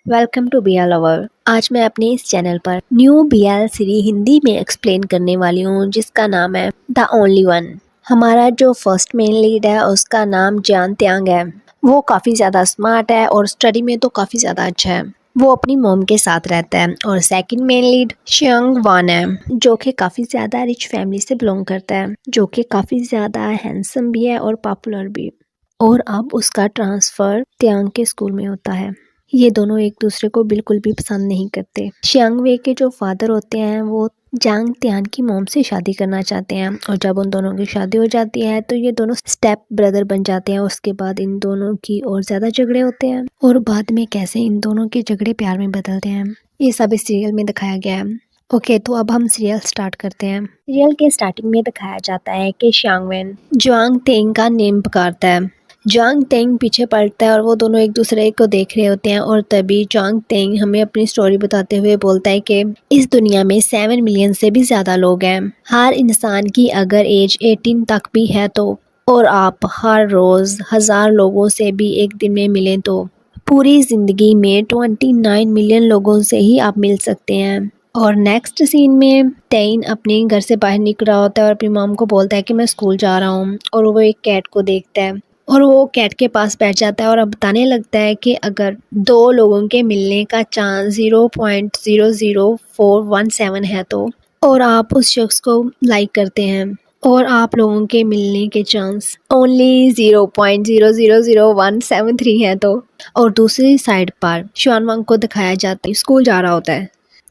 Welcome to BL lover. आज मैं अपने इस चैनल पर न्यू BL सीरीज हिंदी में एक्सप्लेन करने वाली हूँ जिसका नाम है द ओनली वन। हमारा जो फर्स्ट मेन लीड है उसका नाम जान त्यांग है। वो काफ़ी ज़्यादा स्मार्ट है और स्टडी में तो काफ़ी ज़्यादा अच्छा है। वो अपनी मॉम के साथ रहता है। और सेकंड मेन लीड शियंग वान है जो कि काफ़ी ज़्यादा रिच फैमिली से बिलोंग करता है, जो कि काफ़ी ज़्यादा हैंडसम भी है और पॉपुलर भी। और अब उसका ट्रांसफ़र त्यांग के स्कूल में होता है। ये दोनों एक दूसरे को बिल्कुल भी पसंद नहीं करते। शियांग वे के जो फादर होते हैं वो जांग त्यान की मॉम से शादी करना चाहते हैं और जब उन दोनों की शादी हो जाती है तो ये दोनों स्टेप ब्रदर बन जाते हैं। उसके बाद इन दोनों की और ज़्यादा झगड़े होते हैं और बाद में कैसे इन दोनों के झगड़े प्यार में बदलते हैं, ये सब इस सीरियल में दिखाया गया है। ओके, तो अब हम सीरियल स्टार्ट करते हैं। सीरियल के स्टार्टिंग में दिखाया जाता है कि शियांग वेन जुआंग तेंग का नेम पुकारता है। जांग तेंग पीछे पड़ता है और वो दोनों एक दूसरे को देख रहे होते हैं और तभी जांग तेंग हमें अपनी स्टोरी बताते हुए बोलता है कि इस दुनिया में 7 मिलियन से भी ज़्यादा लोग हैं। हर इंसान की अगर एज 18 तक भी है तो और आप हर रोज़ 1000 लोगों से भी एक दिन में मिलें तो पूरी ज़िंदगी में 29 मिलियन लोगों से ही आप मिल सकते हैं। और नेक्स्ट सीन में टेन अपने घर से बाहर निकल रहा होता है और अपनी मॉम को बोलता है कि मैं स्कूल जा रहा हूँ और वो एक कैट को देखता है और वो कैट के पास बैठ जाता है और अब बताने लगता है कि अगर दो लोगों के मिलने का चांस 0.00417 है तो और आप उस शख्स को लाइक करते हैं और आप लोगों के मिलने के चांस ओनली 0.0000173 है तो। और दूसरी साइड पर शुआनवांग को दिखाया जाता है स्कूल जा रहा होता है।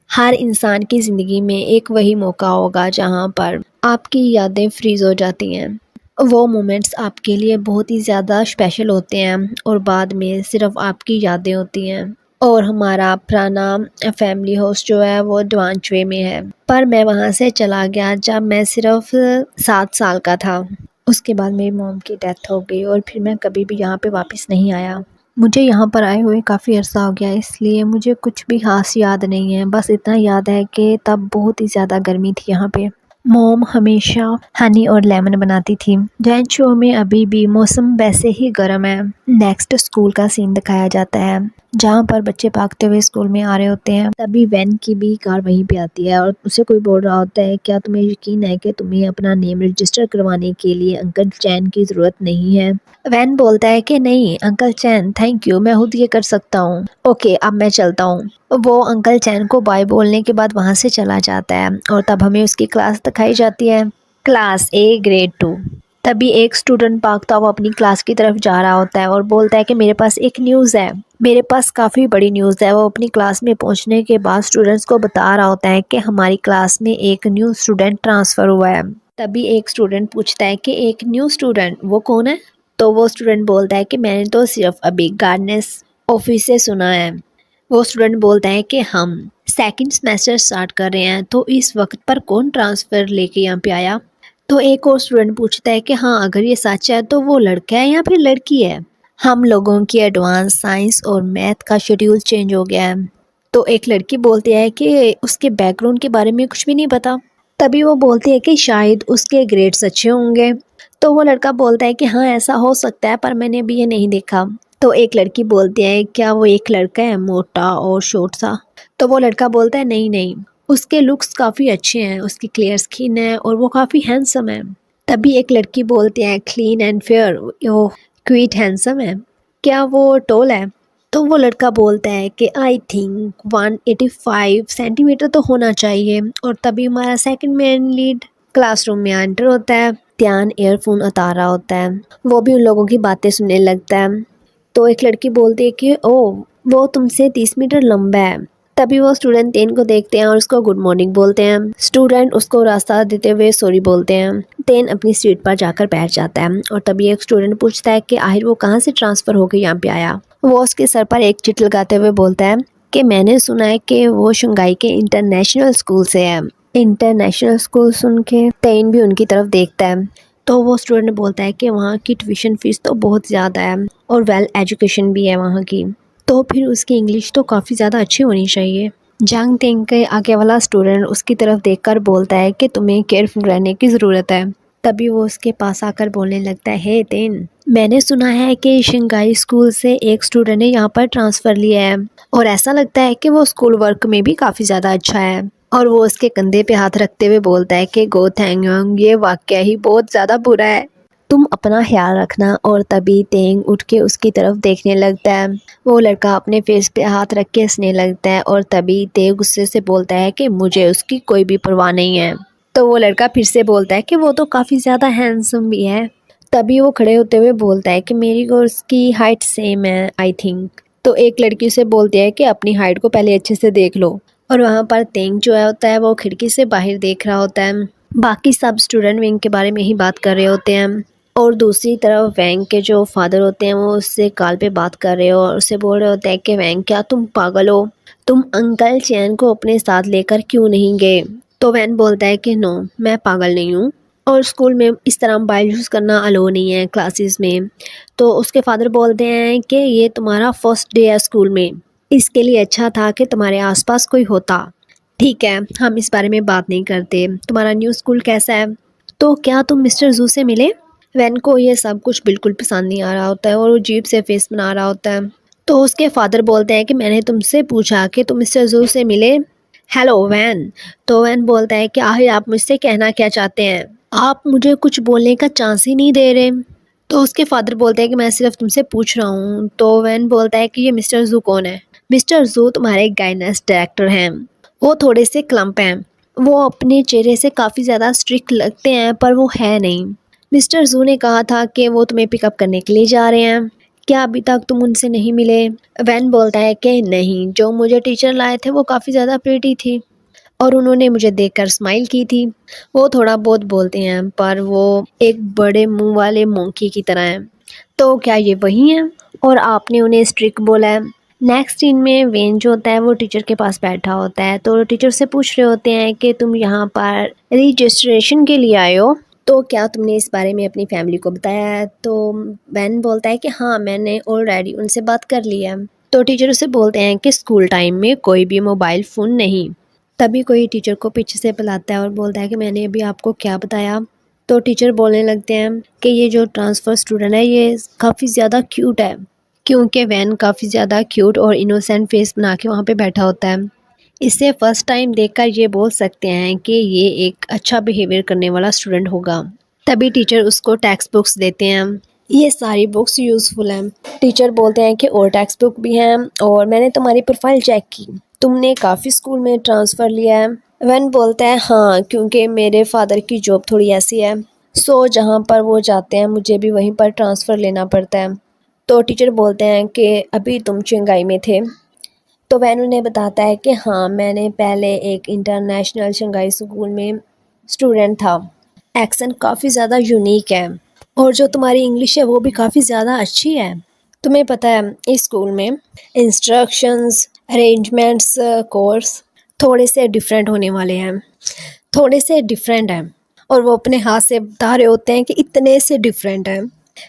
हर इंसान की ज़िंदगी में एक वही मौका होगा जहाँ पर आपकी यादें फ्रीज हो जाती हैं। वो मोमेंट्स आपके लिए बहुत ही ज़्यादा स्पेशल होते हैं और बाद में सिर्फ आपकी यादें होती हैं। और हमारा पुराना फैमिली हाउस जो है वो डवानचुए में है, पर मैं वहाँ से चला गया जब मैं सिर्फ 7 साल का था। उसके बाद मेरी मॉम की डेथ हो गई और फिर मैं कभी भी यहाँ पे वापस नहीं आया। मुझे यहाँ पर आए हुए काफ़ी अर्सा हो गया, इसलिए मुझे कुछ भी खास याद नहीं है। बस इतना याद है कि तब बहुत ही ज़्यादा गर्मी थी यहाँ पे। मॉम हमेशा हनी और लेमन बनाती थी। डैन शो में अभी भी मौसम वैसे ही गर्म है। नेक्स्ट स्कूल का सीन दिखाया जाता है जहाँ पर बच्चे भागते हुए स्कूल में आ रहे होते हैं। तभी वैन की भी कार वहीं पे आती है और उसे कोई बोल रहा होता है, क्या तुम्हें यकीन है कि तुम्हें अपना नेम रजिस्टर करवाने के लिए अंकल चैन की ज़रूरत नहीं है? वैन बोलता है कि नहीं अंकल चैन, थैंक यू, मैं खुद ये कर सकता हूँ। ओके, अब मैं चलता हूँ। वो अंकल चैन को बाय बोलने के बाद वहाँ से चला जाता है और तब हमें उसकी क्लास दिखाई जाती है, क्लास A ग्रेड 2। तभी एक स्टूडेंट भागता हुआ अपनी क्लास की तरफ जा रहा होता है और बोलता है कि मेरे पास एक न्यूज़ है, मेरे पास काफ़ी बड़ी न्यूज़ है। वो अपनी क्लास में पहुंचने के बाद स्टूडेंट्स को बता रहा होता है कि हमारी क्लास में एक न्यू स्टूडेंट ट्रांसफ़र हुआ है। तभी एक स्टूडेंट पूछता है कि एक न्यू स्टूडेंट, वो कौन है? तो वो स्टूडेंट बोलता है कि मैंने तो सिर्फ अभी गार्डनेस ऑफिस से सुना है। वो स्टूडेंट बोलता है कि हम सेकंड सेमेस्टर स्टार्ट कर रहे हैं तो इस वक्त पर कौन ट्रांसफ़र लेके यहाँ पे आया? तो एक और स्टूडेंट पूछता है कि हाँ, अगर ये सच है तो वो लड़का है या फिर लड़की है? हम लोगों की एडवांस साइंस और मैथ का शेड्यूल चेंज हो गया है। तो एक लड़की बोलती है कि उसके बैकग्राउंड के बारे में कुछ भी नहीं पता। तभी वो बोलती है कि शायद उसके ग्रेड्स अच्छे होंगे। तो वो लड़का बोलता है कि हाँ, ऐसा हो सकता है पर मैंने अभी ये नहीं देखा। तो एक लड़की बोलती है, क्या वो एक लड़का है मोटा और शॉर्ट सा? तो वो लड़का बोलता है नहीं नहीं, उसके लुक्स काफ़ी अच्छे हैं, उसकी क्लियर स्किन है और वो काफ़ी हैंडसम है। तभी एक लड़की बोलती है clean and fair, oh quite handsome है, क्या वो टॉल है? तो वो लड़का बोलता है कि आई थिंक 185 सेंटीमीटर तो होना चाहिए। और तभी हमारा सेकंड मैन लीड क्लासरूम में एंटर होता है। ध्यान ईयरफोन उतारा होता है, वो भी उन लोगों की बातें सुनने लगता है। तो एक लड़की बोलती है कि ओह वो तुमसे 30 मीटर लंबा है। तभी वो स्टूडेंट तेन को देखते हैं और उसको गुड मॉर्निंग बोलते हैं। स्टूडेंट उसको रास्ता देते हुए सॉरी बोलते हैं। तेन अपनी सीट पर जाकर बैठ जाता है और तभी एक स्टूडेंट पूछता है कि आखिर वो कहाँ से ट्रांसफ़र होकर यहाँ पे आया? वो उसके सर पर एक चिट लगाते हुए बोलता है कि मैंने सुना है कि वो शंघाई के इंटरनेशनल स्कूल से है। इंटरनेशनल स्कूल सुन के तेन भी उनकी तरफ देखता है। तो वो स्टूडेंट बोलता है कि वहाँ की ट्यूशन फ़ीस तो बहुत ज़्यादा है और वेल एजुकेशन भी है वहाँ की, तो फिर उसकी इंग्लिश तो काफ़ी ज़्यादा अच्छी होनी चाहिए। जांग तेंग के आगे वाला स्टूडेंट उसकी तरफ देखकर बोलता है कि तुम्हें केयरफुल रहने की ज़रूरत है। तभी वो उसके पास आकर बोलने लगता है, हे तेन, मैंने सुना है कि शंघाई स्कूल से एक स्टूडेंट ने यहाँ पर ट्रांसफ़र लिया है और ऐसा लगता है कि वो स्कूल वर्क में भी काफ़ी ज़्यादा अच्छा है। और वो उसके कंधे पे हाथ रखते हुए बोलता है कि गो थैंग, ये वाकया ही बहुत ज़्यादा बुरा है, तुम अपना ख्याल रखना। और तभी तेंग उठ के उसकी तरफ देखने लगता है। वो लड़का अपने फेस पे हाथ रख के हंसने लगता है और तभी तेंग गुस्से से बोलता है कि मुझे उसकी कोई भी परवाह नहीं है। तो वो लड़का फिर से बोलता है कि वो तो काफ़ी ज़्यादा हैंडसम भी है। तभी वो खड़े होते हुए बोलता है कि मेरी और उसकी हाइट सेम है आई थिंक। तो एक लड़की उसे बोलती है कि अपनी हाइट को पहले अच्छे से देख लो। और वहाँ पर तेंग जो है होता है वो खिड़की से बाहर देख रहा होता है। बाकी सब स्टूडेंट विंग के बारे में ही बात कर रहे होते हैं। और दूसरी तरफ वैंग के जो फादर होते हैं वो उससे कॉल पे बात कर रहे हो और उसे बोल रहे होते हैं कि वैंग क्या तुम पागल हो, तुम अंकल चैन को अपने साथ लेकर क्यों नहीं गए। तो वैन बोलता है कि नो, मैं पागल नहीं हूँ और स्कूल में इस तरह मोबाइल यूज़ करना अलो नहीं है क्लासेस में। तो उसके फादर बोलते हैं कि ये तुम्हारा फर्स्ट डे है स्कूल में, इसके लिए अच्छा था कि तुम्हारे आसपास कोई होता। ठीक है, हम इस बारे में बात नहीं करते, तुम्हारा न्यू स्कूल कैसा है। तो क्या तुम मिस्टर जू से मिले। वैन को ये सब कुछ बिल्कुल पसंद नहीं आ रहा होता है और वो अजीब से फेस बना रहा होता है। तो उसके फादर बोलते हैं कि मैंने तुमसे पूछा कि तुम मिस्टर जू से मिले। Hello van. तो वैन बोलता है कि आखिर आप मुझसे कहना क्या चाहते हैं, आप मुझे कुछ बोलने का चांस ही नहीं दे रहे। तो उसके फादर बोलते हैं कि मैं सिर्फ तुमसे पूछ रहा हूँ। तो वैन बोलता है कि ये मिस्टर जू कौन है। मिस्टर जू तुम्हारे गाइडेंस डायरेक्टर हैं। वो थोड़े से क्लम्प हैं, वो अपने चेहरे से काफ़ी ज़्यादा स्ट्रिक्ट लगते हैं पर वो है नहीं। मिस्टर जू ने कहा था कि वो तुम्हें पिकअप करने के लिए जा रहे हैं, क्या अभी तक तुम उनसे नहीं मिले। वैन बोलता है कि नहीं, जो मुझे टीचर लाए थे वो काफ़ी ज़्यादा प्रीटी थी और उन्होंने मुझे देखकर स्माइल की थी। वो थोड़ा बहुत बोलते हैं पर वो एक बड़े मुंह वाले मोंकी की तरह हैं। तो क्या ये वही हैं और आपने उन्हें स्ट्रिक बोला है। नेक्स्ट सीन में वेन जो होता है वो टीचर के पास बैठा होता है। तो टीचर से पूछ रहे होते हैं कि तुम यहाँ पर रजिस्ट्रेशन के लिए आए हो, तो क्या तुमने इस बारे में अपनी फैमिली को बताया है। तो वैन बोलता है कि हाँ, मैंने ऑलरेडी उनसे बात कर लिया है। तो टीचर उसे बोलते हैं कि स्कूल टाइम में कोई भी मोबाइल फ़ोन नहीं। तभी कोई टीचर को पीछे से बुलाता है और बोलता है कि मैंने अभी आपको क्या बताया। तो टीचर बोलने लगते हैं कि ये जो ट्रांसफ़र स्टूडेंट है ये काफ़ी ज़्यादा क्यूट है, क्योंकि वैन काफ़ी ज़्यादा क्यूट और इनोसेंट फेस बना के वहाँ पे बैठा होता है। इसे फर्स्ट टाइम देखकर ये बोल सकते हैं कि ये एक अच्छा बिहेवियर करने वाला स्टूडेंट होगा। तभी टीचर उसको टेक्स्ट बुक्स देते हैं। ये सारी बुक्स यूज़फुल हैं। टीचर बोलते हैं कि और टेक्स्ट बुक भी हैं और मैंने तुम्हारी प्रोफाइल चेक की, तुमने काफ़ी स्कूल में ट्रांसफ़र लिया है। वैन बोलता है हाँ, क्योंकि मेरे फादर की जॉब थोड़ी ऐसी है, सो जहाँ पर वो जाते हैं मुझे भी वहीं पर ट्रांसफ़र लेना पड़ता है। तो टीचर बोलते हैं कि अभी तुम चिंगाई में थे। तो वैन उन्हें बताता है कि हाँ, मैंने पहले एक इंटरनेशनल शंघाई स्कूल में स्टूडेंट था। एक्सेंट काफ़ी ज़्यादा यूनिक है और जो तुम्हारी इंग्लिश है वो भी काफ़ी ज़्यादा अच्छी है। तुम्हें पता है इस स्कूल में इंस्ट्रक्शंस, अरेंजमेंट्स, कोर्स थोड़े से डिफरेंट होने वाले हैं, थोड़े से डिफरेंट हैं। और वो अपने हाथ से बता रहे होते हैं कि इतने से डिफरेंट है।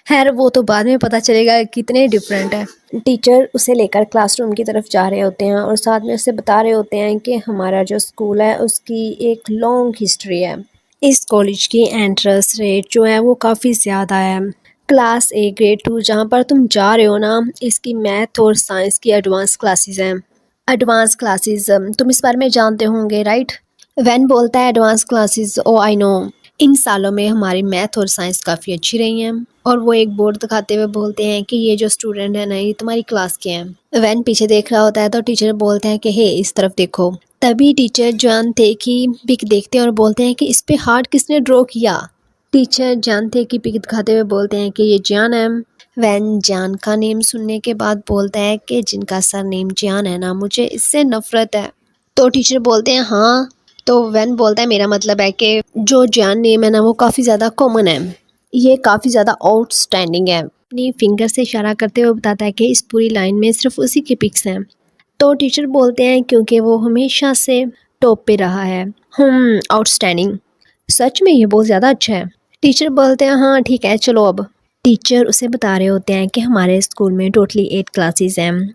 खैर वो तो बाद में पता चलेगा कितने डिफरेंट है। टीचर उसे लेकर क्लासरूम की तरफ जा रहे होते हैं और साथ में उसे बता रहे होते हैं कि हमारा जो स्कूल है उसकी एक लॉन्ग हिस्ट्री है। इस कॉलेज की एंट्रेंस रेट जो है वो काफ़ी ज़्यादा है। क्लास ए ग्रेड 2 जहाँ पर तुम जा रहे हो ना, इसकी मैथ और साइंस की एडवांस क्लासेस हैं। एडवांस क्लासेस तुम इस बारे में जानते होंगे राइट। वैन बोलता है advance classes, oh I know, इन सालों में हमारी मैथ और साइंस काफ़ी अच्छी रही हैं। और वो एक बोर्ड दिखाते हुए बोलते हैं कि ये जो स्टूडेंट है ना ये तुम्हारी क्लास के हैं। वैन पीछे देख रहा होता है तो टीचर बोलते हैं कि हे इस तरफ देखो। तभी टीचर जान थे कि पिक देखते हैं और बोलते हैं कि इस पे हार्ट किसने ड्रॉ किया। टीचर जान थे कि पिक दिखाते हुए बोलते हैं कि ये जान है। वैन जान का नेम सुनने के बाद बोलता है कि जिनका सर नेम जान है ना, मुझे इससे नफरत है। तो टीचर बोलते हैं हाँ। तो वैन बोलता है मेरा मतलब है कि जो जान नेम है ना वो काफ़ी ज़्यादा कॉमन है, ये काफ़ी ज़्यादा आउटस्टैंडिंग है। अपनी फिंगर से इशारा करते हुए बताता है कि इस पूरी लाइन में सिर्फ उसी के पिक्स हैं। तो टीचर बोलते हैं क्योंकि वो हमेशा से टॉप पे रहा है। आउटस्टैंडिंग, सच में ये बहुत ज़्यादा अच्छा है। टीचर बोलते हैं हाँ ठीक है चलो अब। टीचर उसे बता रहे होते हैं कि हमारे स्कूल में टोटली 8 क्लासेस हैं,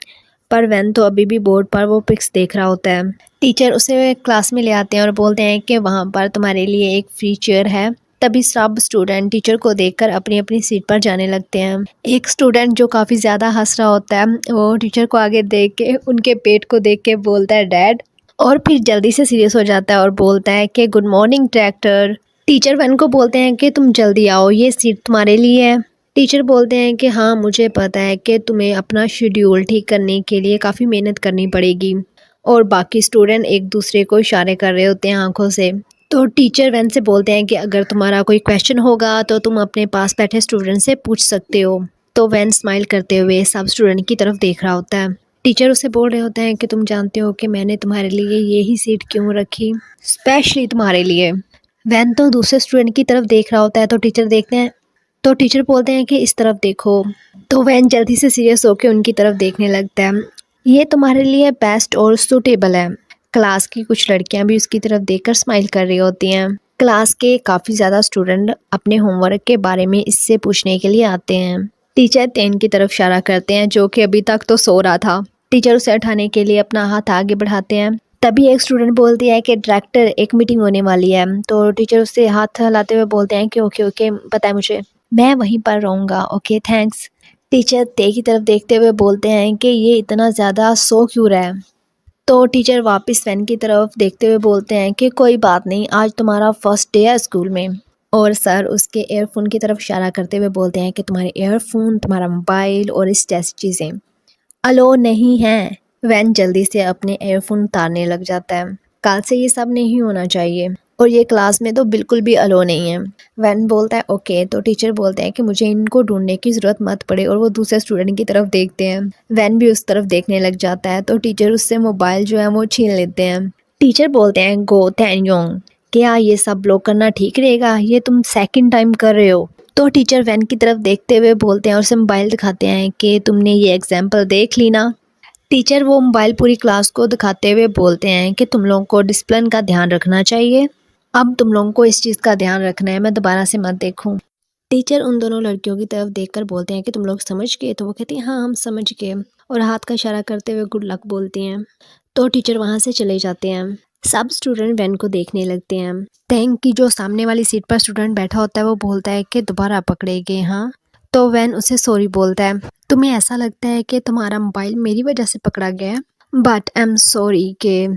पर वैन तो अभी भी बोर्ड पर वो पिक्स देख रहा होता है। टीचर उसे क्लास में ले आते हैं और बोलते हैं कि वहाँ पर तुम्हारे लिए एक फ्री चेयर है। तभी सब स्टूडेंट टीचर को देखकर अपनी अपनी सीट पर जाने लगते हैं। एक स्टूडेंट जो काफ़ी ज़्यादा हंस रहा होता है वो टीचर को आगे देख के उनके पेट को देख के बोलता है डैड, और फिर जल्दी से सीरियस हो जाता है और बोलता है कि good morning tractor. Teacher one को बोलते हैं कि तुम जल्दी आओ, ये सीट तुम्हारे लिए है। टीचर बोलते हैं कि हाँ मुझे पता है कि तुम्हें अपना शेड्यूल ठीक करने के लिए काफ़ी मेहनत करनी पड़ेगी। और बाकी स्टूडेंट एक दूसरे को इशारे कर रहे होते हैं आंखों से। तो टीचर वैन से बोलते हैं कि अगर तुम्हारा कोई क्वेश्चन होगा तो तुम अपने पास बैठे स्टूडेंट से पूछ सकते हो। तो वैन स्माइल करते हुए सब स्टूडेंट की तरफ देख रहा होता है। टीचर उसे बोल रहे होते हैं कि तुम जानते हो कि मैंने तुम्हारे लिए ये ही सीट क्यों रखी, स्पेशली तुम्हारे लिए। वैन तो दूसरे स्टूडेंट की तरफ देख रहा होता है, तो टीचर देखते हैं, तो टीचर बोलते हैं कि इस तरफ देखो। तो वैन जल्दी से सीरियस होकर उनकी तरफ देखने लगता है। ये तुम्हारे लिए बेस्ट और सूटेबल है। क्लास की कुछ लड़कियां भी उसकी तरफ देखकर स्माइल कर रही होती हैं। क्लास के काफ़ी ज़्यादा स्टूडेंट अपने होमवर्क के बारे में इससे पूछने के लिए आते हैं। टीचर तेन की तरफ इशारा करते हैं जो कि अभी तक तो सो रहा था। टीचर उसे उठाने के लिए अपना हाथ आगे बढ़ाते हैं। तभी एक स्टूडेंट बोलती है कि डायरेक्टर एक मीटिंग होने वाली है। तो टीचर उससे हाथ हिलाते हुए बोलते हैं कि ओके ओके पता है मुझे, मैं वहीं पर रहूँगा, ओके थैंक्स। टीचर ते की तरफ देखते हुए बोलते हैं कि ये इतना ज़्यादा सो क्यों रहा है। तो टीचर वापस वैन की तरफ देखते हुए बोलते हैं कि कोई बात नहीं, आज तुम्हारा फर्स्ट डे है स्कूल में। और सर उसके एयरफोन की तरफ इशारा करते हुए बोलते हैं कि तुम्हारे एयरफोन, तुम्हारा मोबाइल और इस जैसी चीज़ें अलो नहीं हैं। वैन जल्दी से अपने एयरफोन उतारने लग जाता है। कल से ये सब नहीं होना चाहिए और ये क्लास में तो बिल्कुल भी अलो नहीं है। वैन बोलता है ओके। तो टीचर बोलते हैं कि मुझे इनको ढूंढने की ज़रूरत मत पड़े, और वो दूसरे स्टूडेंट की तरफ देखते हैं। वैन भी उस तरफ देखने लग जाता है, तो टीचर उससे मोबाइल जो है वो छीन लेते हैं। टीचर बोलते हैं गो तैनयोंग, क्या ये सब लोग करना ठीक रहेगा, ये तुम सेकंड टाइम कर रहे हो। तो टीचर वैन की तरफ देखते हुए बोलते हैं और उसे मोबाइल दिखाते हैं कि तुमने ये एग्जाम्पल देख ली ना। टीचर वो मोबाइल पूरी क्लास को दिखाते हुए बोलते हैं कि तुम लोगों को डिसिप्लिन का ध्यान रखना चाहिए। अब तुम लोगों को इस चीज़ का ध्यान रखना है, मैं दोबारा से मत देखूं। टीचर उन दोनों लड़कियों की तरफ देखकर बोलते हैं कि तुम लोग समझ गए। तो वो कहती हैं हाँ हम समझ गए, और हाथ का इशारा करते हुए गुड लक बोलती हैं। तो टीचर वहाँ से चले जाते हैं। सब स्टूडेंट वैन को देखने लगते हैं। टैंक की जो सामने वाली सीट पर स्टूडेंट बैठा होता है वो बोलता है कि दोबारा पकड़े गए हाँ। तो वैन उसे सॉरी बोलता है। तुम्हें ऐसा लगता है कि तुम्हारा मोबाइल मेरी वजह से पकड़ा गया है, बट आई एम सॉरी कि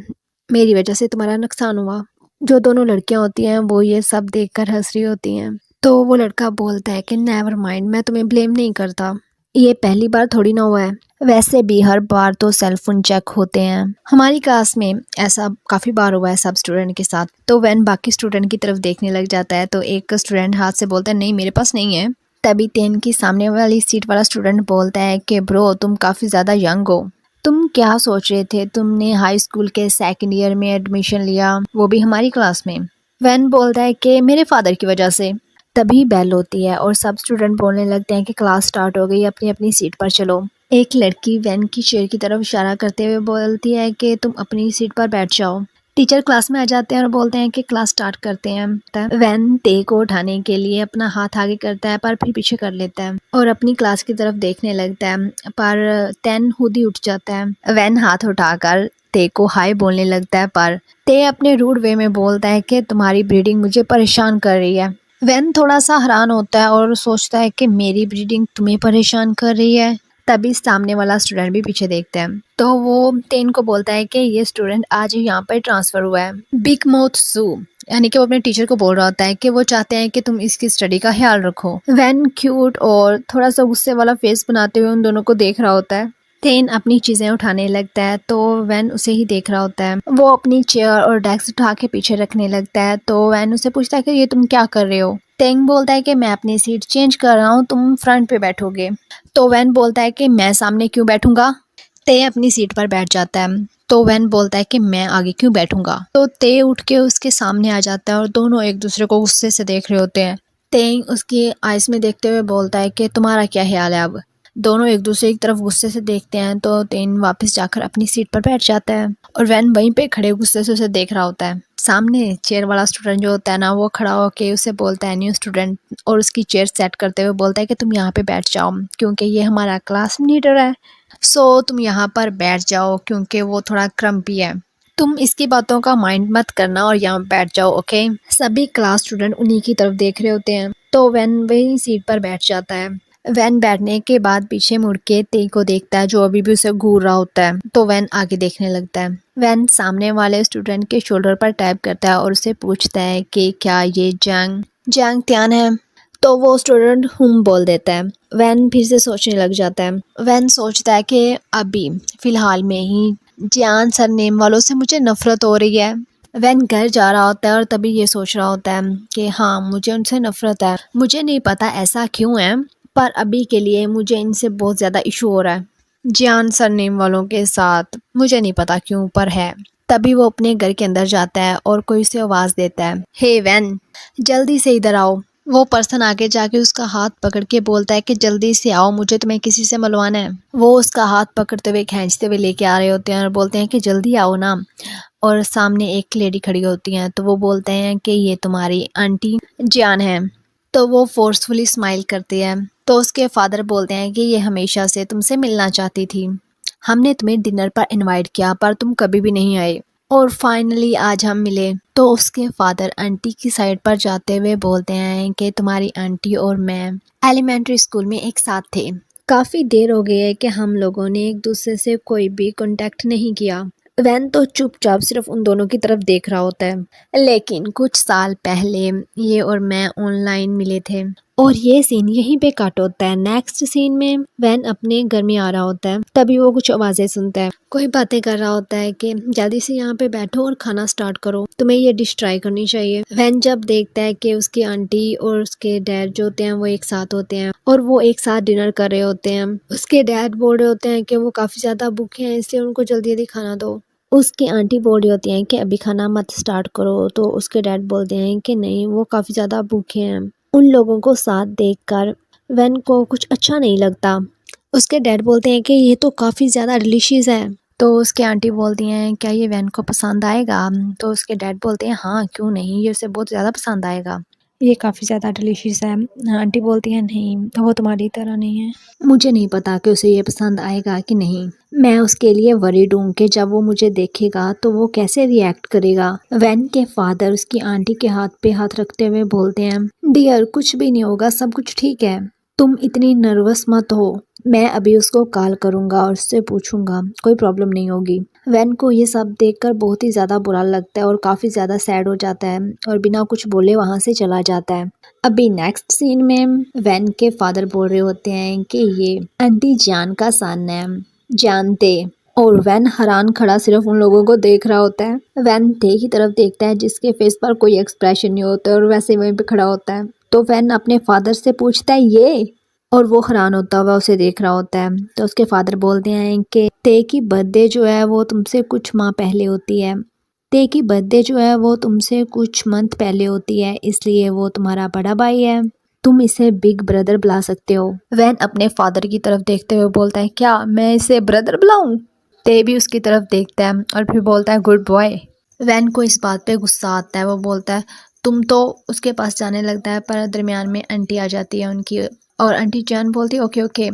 मेरी वजह से तुम्हारा नुकसान हुआ। जो दोनों लड़कियां होती हैं वो ये सब देखकर हंस रही होती हैं। तो वो लड़का बोलता है कि नेवर माइंड, मैं तुम्हें ब्लेम नहीं करता, ये पहली बार थोड़ी ना हुआ है, वैसे भी हर बार तो सेल फोन चेक होते हैं। हमारी क्लास में ऐसा काफ़ी बार हुआ है सब स्टूडेंट के साथ। तो वैन बाकी स्टूडेंट की तरफ देखने लग जाता है, तो एक स्टूडेंट हाथ से बोलता है नहीं मेरे पास नहीं है। तभी टेन की सामने वाली सीट वाला स्टूडेंट बोलता है कि ब्रो तुम काफ़ी ज़्यादा यंग हो, तुम क्या सोच रहे थे, तुमने हाई स्कूल के सेकंड ईयर में एडमिशन लिया, वो भी हमारी क्लास में। वैन बोलता है कि मेरे फादर की वजह से। तभी बेल होती है और सब स्टूडेंट बोलने लगते हैं कि क्लास स्टार्ट हो गई, अपनी अपनी सीट पर चलो। एक लड़की वैन की चेयर की तरफ इशारा करते हुए बोलती है कि तुम अपनी सीट पर बैठ जाओ। टीचर क्लास में आ जाते हैं और बोलते हैं कि क्लास स्टार्ट करते हैं। वैन ते को उठाने के लिए अपना हाथ आगे करता है पर फिर पीछे कर लेता है और अपनी क्लास की तरफ देखने लगता है, पर तैन खुद ही उठ जाता है। वैन हाथ उठाकर ते को हाय बोलने लगता है, पर ते अपने रूड वे में बोलता है कि तुम्हारी ब्रीडिंग मुझे परेशान कर रही है। वैन थोड़ा सा हैरान होता है और सोचता है कि मेरी ब्रीडिंग तुम्हें परेशान कर रही है। तभी सामने वाला स्टूडेंट भी पीछे देखता है, तो वो टेन को बोलता है कि ये स्टूडेंट आज ही यहाँ पर ट्रांसफर हुआ है बिग माउथ सू, यानी कि वो अपने टीचर को बोल रहा होता है कि वो चाहते हैं कि तुम इसकी स्टडी का ख्याल रखो। वैन क्यूट और थोड़ा सा गुस्से वाला फेस बनाते हुए उन दोनों को देख रहा होता है। टेन अपनी चीज़ें उठाने लगता है, तो वैन उसे ही देख रहा होता है। वो अपनी चेयर और डेस्क उठा के पीछे रखने लगता है, तो वैन उसे पूछता है कि ये तुम क्या कर रहे हो। टेंग बोलता है कि मैं अपनी सीट चेंज कर रहा हूँ, तुम फ्रंट पे बैठोगे। तो वैन बोलता है कि मैं सामने क्यों बैठूंगा। ते अपनी सीट पर बैठ जाता है, तो वैन बोलता है कि मैं आगे क्यों बैठूंगा। तो ते उठ के उसके सामने आ जाता है और दोनों एक दूसरे को गुस्से से देख रहे होते हैं। तेंग उसकी आइज में देखते हुए बोलता है कि तुम्हारा क्या ख्याल है। अब दोनों एक दूसरे की तरफ गुस्से से देखते हैं, तो तेन वापस जाकर अपनी सीट पर बैठ जाता है और वैन वहीं पे खड़े गुस्से से उसे देख रहा होता है। सामने चेयर वाला स्टूडेंट जो होता है ना, वो खड़ा होके उसे बोलता है न्यू स्टूडेंट, और उसकी चेयर सेट करते हुए बोलता है कि तुम यहाँ पे बैठ जाओ क्योंकि ये हमारा क्लास लीडर है, सो तुम यहाँ पर बैठ जाओ क्योंकि वो थोड़ा क्रम्पी है। तुम इसकी बातों का माइंड मत करना और यहाँ बैठ जाओ, ओके। सभी क्लास स्टूडेंट उन्हीं की तरफ देख रहे होते हैं तो वैन वही सीट पर बैठ जाता है। वैन बैठने के बाद पीछे मुड़ के ते को देखता है जो अभी भी उसे घूर रहा होता है, तो वैन आगे देखने लगता है। वैन सामने वाले स्टूडेंट के शोल्डर पर टैप करता है और उसे पूछता है कि क्या ये जंग जंग त्यान है, तो वो स्टूडेंट हुम बोल देता है। वैन फिर से सोचने लग जाता है। वैन सोचता है कि अभी फिलहाल में ही जियान सरनेम वालों से मुझे नफरत हो रही है। वैन घर जा रहा होता है और तभी ये सोच रहा होता है कि हाँ, मुझे उनसे नफरत है। मुझे नहीं पता ऐसा क्यों है, पर अभी के लिए मुझे इनसे बहुत ज़्यादा इशू हो रहा है जियान सरनेम वालों के साथ। मुझे नहीं पता क्यों, पर है। तभी वो अपने घर के अंदर जाता है और कोई उसे आवाज़ देता है, हे वैन, जल्दी से इधर आओ। वो पर्सन आगे जाके उसका हाथ पकड़ के बोलता है कि जल्दी से आओ, मुझे तुम्हें किसी से मिलवाना है। वो उसका हाथ पकड़ते हुए खींचते हुए लेके आ रहे होते हैं और बोलते हैं कि जल्दी आओ ना। और सामने एक लेडी खड़ी होती हैं तो वो बोलते हैं कि ये तुम्हारी आंटी जान है। तो वो फोर्सफुली स्माइल करती है। तो उसके फादर बोलते हैं कि ये हमेशा से तुमसे मिलना चाहती थी, हमने तुम्हें डिनर पर इनवाइट किया पर तुम कभी भी नहीं आए, और फाइनली आज हम मिले। तो उसके फादर आंटी की साइड पर जाते हुए बोलते हैं कि तुम्हारी आंटी और मैं एलिमेंट्री स्कूल में एक साथ थे। काफ़ी देर हो गई है कि हम लोगों ने एक दूसरे से कोई भी कांटेक्ट नहीं किया। वैन तो चुपचाप सिर्फ उन दोनों की तरफ देख रहा होता है। लेकिन कुछ साल पहले ये और मैं ऑनलाइन मिले थे। और ये सीन यहीं पे कट होता है। नेक्स्ट सीन में वैन अपने घर में आ रहा होता है, तभी वो कुछ आवाजें सुनता है। कोई बातें कर रहा होता है कि जल्दी से यहाँ पे बैठो और खाना स्टार्ट करो, तुम्हें ये डिश ट्राई करनी चाहिए। वैन जब देखता है कि उसकी आंटी और उसके डैड जो होते हैं वो एक साथ होते हैं और वो एक साथ डिनर कर रहे होते हैं। उसके डैड बोल रहे होते हैं कि वो काफी ज्यादा भूखे हैं, इसलिए उनको जल्दी जल्दी खाना दो। उसकी आंटी बोल रही होती हैं कि अभी खाना मत स्टार्ट करो, तो उसके डैड बोलते हैं कि नहीं, वो काफ़ी ज़्यादा भूखे हैं। उन लोगों को साथ देखकर वैन को कुछ अच्छा नहीं लगता। उसके डैड बोलते हैं कि ये तो काफ़ी ज़्यादा डिलीशियस है। तो उसकी आंटी बोलती हैं क्या ये वैन को पसंद आएगा। तो उसके डैड बोलते हैं हाँ, क्यों नहीं, ये उसे बहुत ज़्यादा पसंद आएगा, ये काफ़ी ज़्यादा डिलीशियस है। आंटी बोलती हैं नहीं, वो तुम्हारी तरह नहीं है, मुझे नहीं पता कि उसे ये पसंद आएगा कि नहीं। मैं उसके लिए वरीड हूँ कि जब वो मुझे देखेगा तो वो कैसे रिएक्ट करेगा। वैन के फादर उसकी आंटी के हाथ पे हाथ रखते हुए बोलते हैं डियर, कुछ भी नहीं होगा, सब कुछ ठीक है, तुम इतनी नर्वस मत हो। मैं अभी उसको कॉल करूंगा और उससे पूछूंगा, कोई प्रॉब्लम नहीं होगी। वैन को ये सब देखकर बहुत ही ज़्यादा बुरा लगता है और काफ़ी ज़्यादा सैड हो जाता है और बिना कुछ बोले वहाँ से चला जाता है। अभी नेक्स्ट सीन में वैन के फादर बोल रहे होते हैं कि ये आंटी जान का सन है, जानते। और वैन हैरान खड़ा सिर्फ उन लोगों को देख रहा होता है। वैन ते की तरफ देखता है जिसके फेस पर कोई एक्सप्रेशन नहीं होता और वैसे वहीं पे खड़ा होता है। तो वैन अपने फादर से पूछता है ये, और वो हैरान होता हुआ उसे देख रहा होता है। तो उसके फादर बोलते हैं कि ते की बर्थडे जो है वो तुमसे कुछ माह पहले होती है, ते की बर्थडे जो है वो तुमसे कुछ मंथ पहले होती है, इसलिए वो तुम्हारा बड़ा भाई है, तुम इसे बिग ब्रदर बुला सकते हो। वैन अपने फादर की तरफ देखते हुए बोलता है क्या मैं इसे ब्रदर बुलाऊं। ते भी उसकी तरफ देखता है और फिर बोलता है गुड बॉय। वैन को इस बात पे गुस्सा आता है। वो बोलता है तुम, तो उसके पास जाने लगता है पर दरमियान में आंटी आ जाती है उनकी, और आंटी जान बोलती है ओके ओके,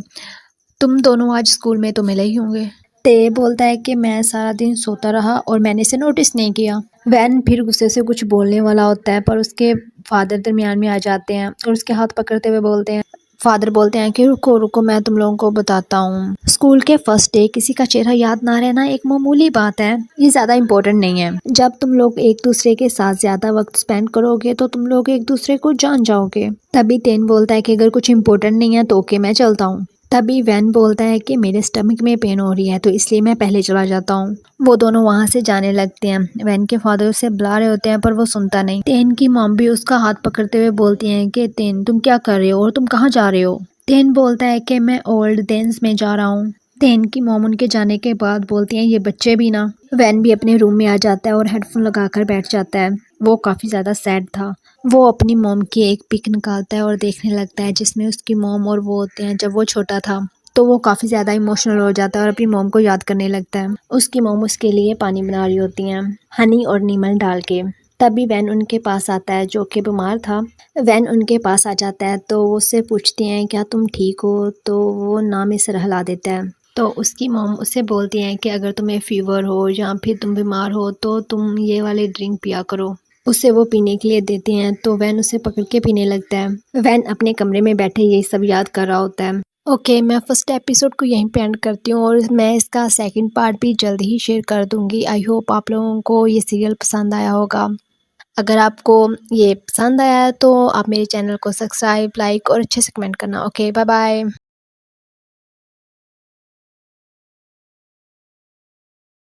तुम दोनों आज स्कूल में तो मिले ही होंगे। ते बोलता है कि मैं सारा दिन सोता रहा और मैंने इसे नोटिस नहीं किया। वैन फिर गुस्से से कुछ बोलने वाला होता है पर उसके फादर दरमियान में आ जाते हैं और उसके हाथ पकड़ते हुए बोलते हैं, फादर बोलते हैं कि रुको रुको, मैं तुम लोगों को बताता हूँ। स्कूल के फर्स्ट डे किसी का चेहरा याद ना रहना एक मामूली बात है, ये ज्यादा इम्पोर्टेंट नहीं है। जब तुम लोग एक दूसरे के साथ ज्यादा वक्त स्पेंड करोगे तो तुम लोग एक दूसरे को जान जाओगे। तभी तेन बोलता है कि अगर कुछ इम्पोर्टेंट नहीं है तो ओके, मैं चलता हूँ। तभी वैन बोलता है कि मेरे स्टमक में पेन हो रही है तो इसलिए मैं पहले चला जाता हूँ। वो दोनों वहाँ से जाने लगते हैं। वैन के फादर उसे बुला रहे होते हैं पर वो सुनता नहीं। तेन की मॉम भी उसका हाथ पकड़ते हुए बोलती हैं कि तेन, तुम क्या कर रहे हो और तुम कहाँ जा रहे हो। तेन बोलता है कि मैं ओल्ड डेन्स में जा रहा हूँ। तेन की मॉम उनके जाने के बाद बोलती हैं ये बच्चे भी ना। वैन भी अपने रूम में आ जाता है और हेडफोन लगाकर बैठ जाता है। वो काफ़ी ज़्यादा सैड था। वो अपनी मॉम की एक पिक निकालता है और देखने लगता है जिसमें उसकी मॉम और वो होते हैं जब वो छोटा था। तो वो काफ़ी ज़्यादा इमोशनल हो जाता है और अपनी मॉम को याद करने लगता है। उसकी मॉम उसके लिए पानी बना रही होती हैं हनी और नीमल डाल के। तभी वैन उनके पास आता है जो कि बीमार था। वैन उनके पास आ जाता है तो वो उससे पूछती हैं क्या तुम ठीक हो, तो वो ना में सर हिला देता है। तो उसकी मॉम उससे बोलती हैं कि अगर तुम्हें फ़ीवर हो या फिर तुम बीमार हो तो तुम ये वाली ड्रिंक पिया करो। उसे वो पीने के लिए देती हैं तो वैन उसे पकड़ के पीने लगता है। वैन अपने कमरे में बैठे ये सब याद कर रहा होता है। ओके, मैं फर्स्ट एपिसोड को यहीं पे एंड करती हूँ और मैं इसका सेकंड पार्ट भी जल्द ही शेयर कर दूँगी। आई होप आप लोगों को ये सीरियल पसंद आया होगा। अगर आपको ये पसंद आया है तो आप मेरे चैनल को सब्सक्राइब, लाइक और अच्छे से कमेंट करना। Okay, bye bye.